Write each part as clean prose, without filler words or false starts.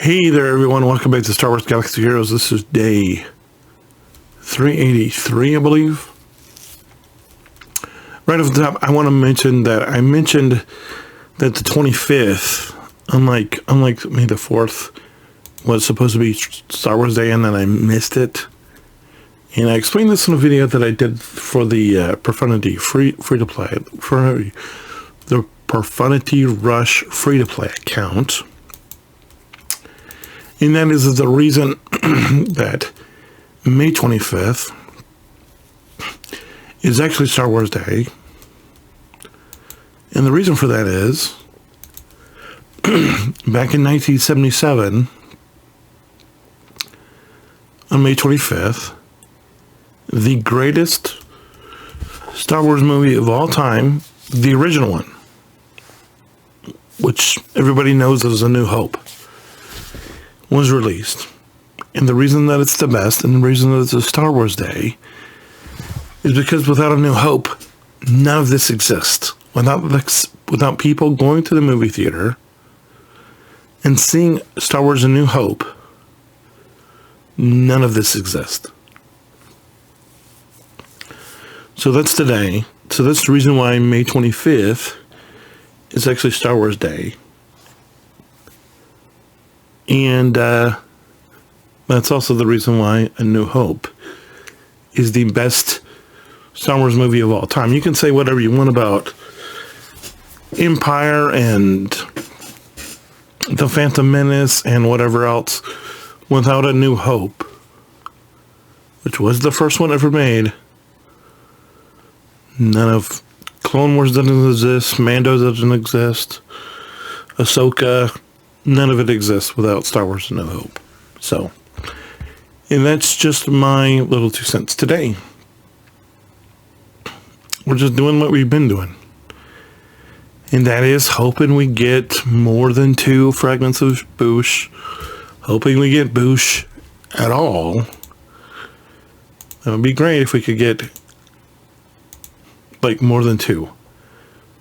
Hey there, everyone. Welcome back to Star Wars Galaxy Heroes. This is day 383, I believe. Right off the top, I want to mention that I mentioned that the 25th, unlike May the 4th, was supposed to be Star Wars Day, and then I missed it. And I explained this in a video that I did for the Profundity free-to-play, for the Profundity Rush free-to-play account. And that is the reason that May 25th is actually Star Wars Day. And the reason for that is, back in 1977, on May 25th, the greatest Star Wars movie of all time, the original one, which everybody knows as A New Hope, was released. And the reason that it's the best, and the reason that it's a Star Wars Day, is because without A New Hope, none of this exists. Without people going to the movie theater and seeing Star Wars A New Hope, none of this exists. So that's today. So that's the reason why May 25th is actually Star Wars Day. And that's also the reason why A New Hope is the best Star Wars movie of all time. You can say whatever you want about Empire and The Phantom Menace and whatever else. Without A New Hope, which was the first one ever made, none of Clone Wars doesn't exist, Mando doesn't exist, Ahsoka, none of it exists without Star Wars A New Hope. So, and that's just my little 2 cents today. We're just doing what we've been doing. And that is hoping we get more than 2 fragments of Boosh. Hoping we get Boosh at all. That would be great if we could get like more than 2.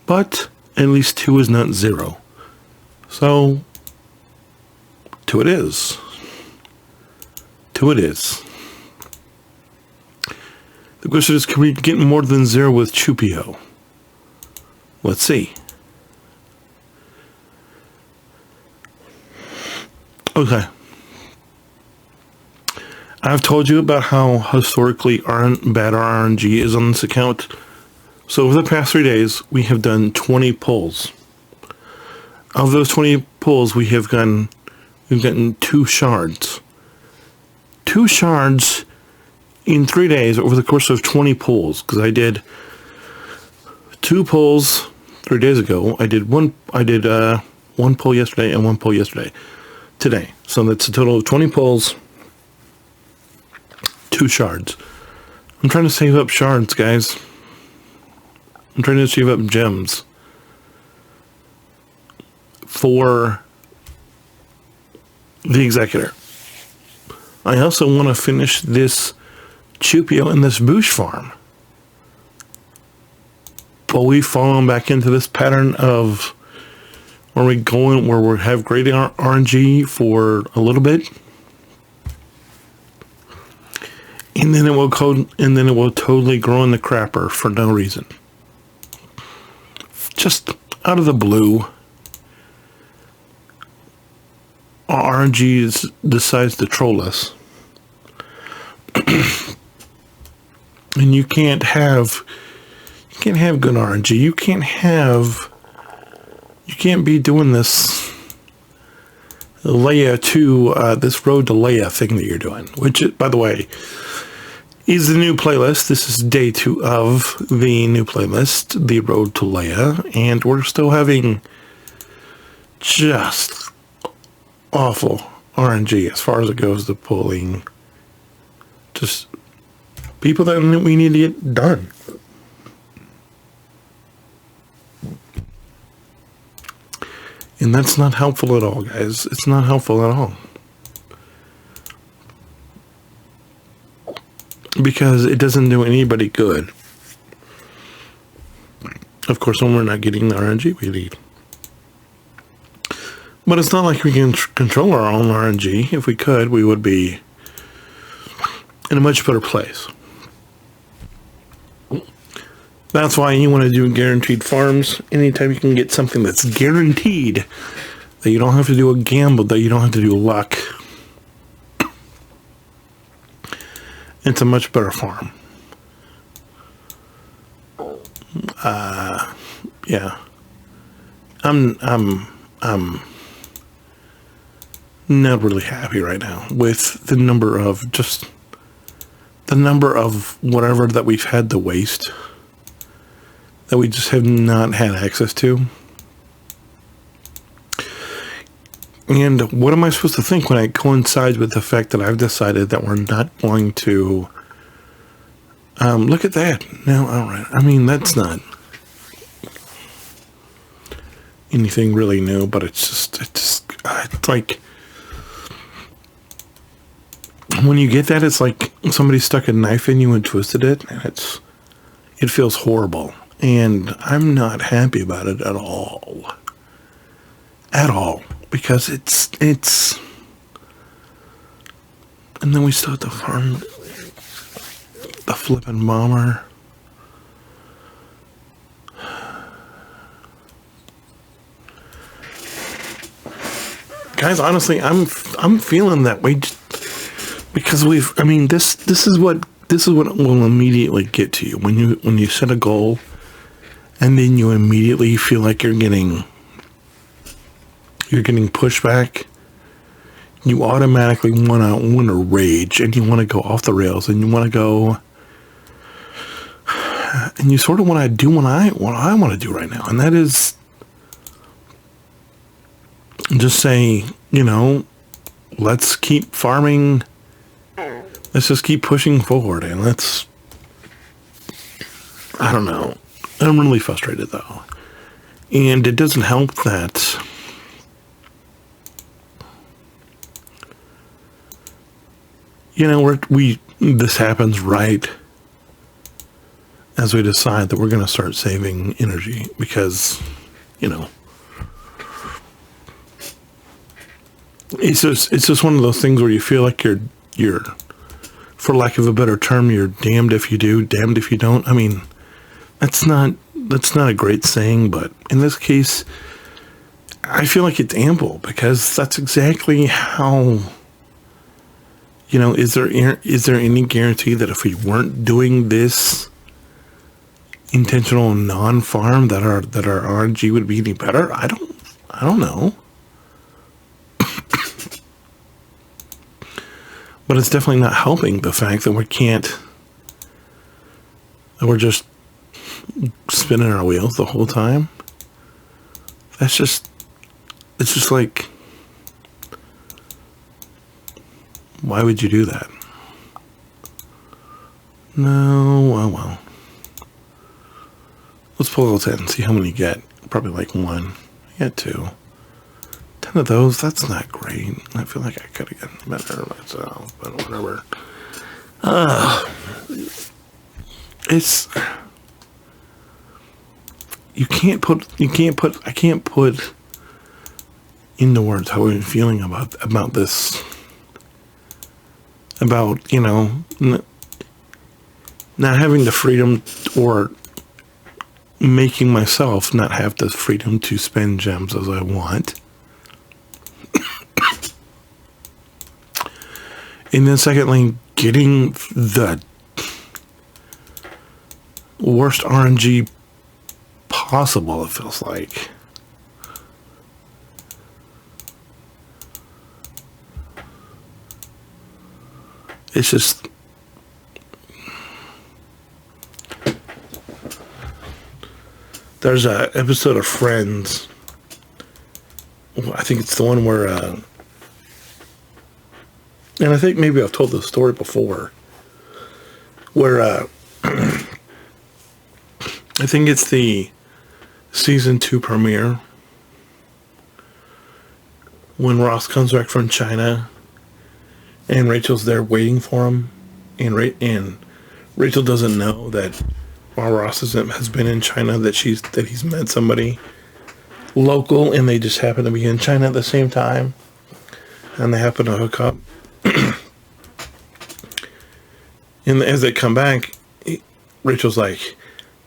But at least 2 is not 0. So 2 it is. 2 it is. The question is, can we get more than 0 with Chupio? Let's see. Okay. I've told you about how historically bad our RNG is on this account. So over the past 3 days, we have done 20 pulls. Of those 20 pulls, we've gotten 2 shards. 2 shards in 3 days over the course of 20 pulls. Because I did 2 pulls 3 days ago. I did one pull yesterday and 1 pull today. So that's a total of 20 pulls, 2 shards. I'm trying to save up shards, guys. I'm trying to save up gems for the Executor. I also want to finish this Chupio and this Boosh farm. But we've fallen back into this pattern of where we have great RNG for a little bit, and then it will totally grow in the crapper for no reason. Just out of the blue, RNG decides to troll us. And you can't have good RNG. You can't be doing this Leia this Road to Leia thing that you're doing, which, by the way, is the new playlist. This is day 2 of the new playlist, the Road to Leia, and we're still having just awful RNG as far as it goes to pulling just people that we need to get done. And that's not helpful at all, guys. It's not helpful at all. Because it doesn't do anybody good. Of course, when we're not getting the RNG we need. But it's not like we can control our own RNG. If we could, we would be in a much better place. That's why you want to do guaranteed farms. Anytime you can get something that's guaranteed, that you don't have to do a gamble, that you don't have to do luck, it's a much better farm. Yeah. I'm not really happy right now with the number of whatever that we've had to waste, that we just have not had access to. And what am I supposed to think when it coincides with the fact that I've decided that we're not going to look at that? No, all right. I mean, that's not anything really new, but it's like when you get that, it's like somebody stuck a knife in you and twisted it, and it feels horrible, and I'm not happy about it at all, because it's, and then we still have to farm the flipping bomber. Guys, honestly, I'm feeling that way because this is what will immediately get to you when you set a goal, and then you immediately feel like you're getting pushback. You automatically want to rage, and you want to go off the rails, and you want to go, and you sort of want to do what I want to do right now, and that is just say, let's keep farming. Let's just keep pushing forward, and I don't know. I'm really frustrated, though. And it doesn't help that this happens right as we decide that we're going to start saving energy, because, it's just one of those things where you feel like you're, for lack of a better term, you're damned if you do, damned if you don't. I mean, that's not a great saying, but in this case, I feel like it's ample, because that's exactly how, is there any guarantee that if we weren't doing this intentional non-farm that our RNG would be any better? I don't know. But it's definitely not helping the fact that we're just spinning our wheels the whole time. It's just like, why would you do that? No, well. Let's pull those in and see how many you get. Probably like one. You get 2. 10 of those, that's not great. I feel like I could have gotten better myself, but whatever. I can't put into words how I'm feeling about this. About, not having the freedom, or making myself not have the freedom to spend gems as I want. And then secondly, getting the worst RNG possible, it feels like. It's just, there's an episode of Friends, I think it's the one where, and I think maybe I've told this story before, where I think it's the season 2 premiere, when Ross comes back from China and Rachel's there waiting for him, and Rachel doesn't know that while Ross has been in China that he's met somebody, local and they just happen to be in China at the same time, and they happen to hook up. And as they come back, Rachel's like,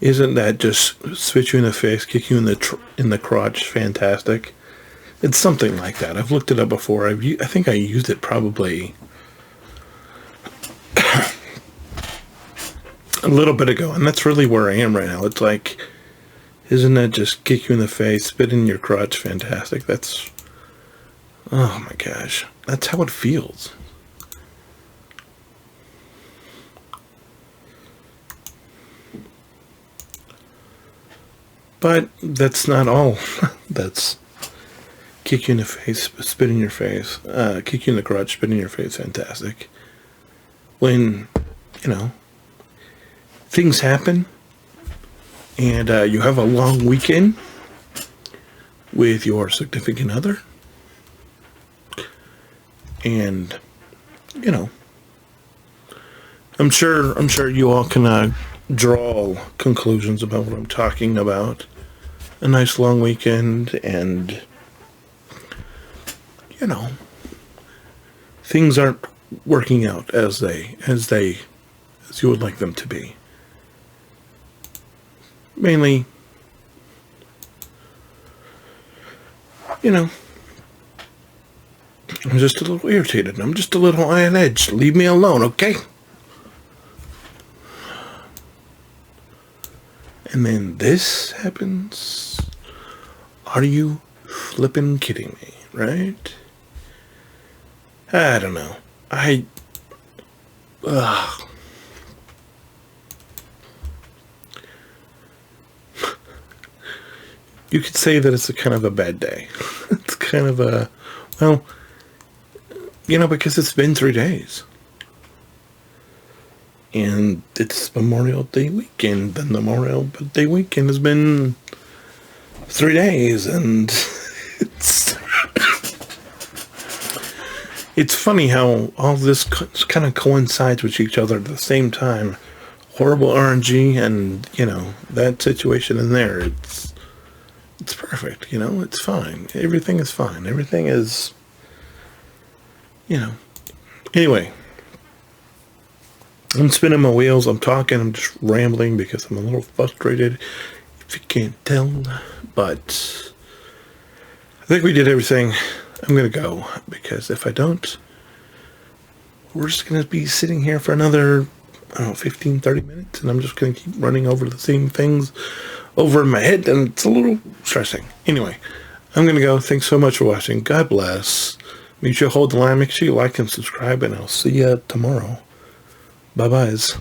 "Isn't that just spit you in the face, kick you in the crotch fantastic?" It's something like that. I've looked it up before. I think I used it probably a little bit ago, and that's really where I am right now. It's like, isn't that just kick you in the face, spit in your crotch fantastic? That's, oh my gosh, that's how it feels. But that's not all. That's kick you in the face, spit in your face, kick you in the crotch, spit in your face, fantastic. When, things happen and you have a long weekend with your significant other, and, I'm sure you all can draw conclusions about what I'm talking about. A nice long weekend, and things aren't working out as you would like them to be. Mainly, I'm just a little irritated. I'm just a little on edge. Leave me alone, okay? And then this happens. Are you flippin' kidding me, right? I don't know. You could say that it's a kind of a bad day. It's kind of a, well, because it's been 3 days. And it's Memorial Day weekend. The Memorial Day weekend has been 3 days, and it's funny how all this kind of coincides with each other at the same time. Horrible RNG and, that situation in there. It's perfect, it's fine. Everything is fine. Everything is, Anyway. I'm spinning my wheels, I'm talking, I'm just rambling because I'm a little frustrated, if you can't tell, but I think we did everything. I'm going to go, because if I don't, we're just going to be sitting here for another, 15, 30 minutes, and I'm just going to keep running over the same things over in my head, and it's a little stressing. Anyway, I'm going to go. Thanks so much for watching. God bless. Make sure you hold the line, make sure you like and subscribe, and I'll see you tomorrow. Bye-byes.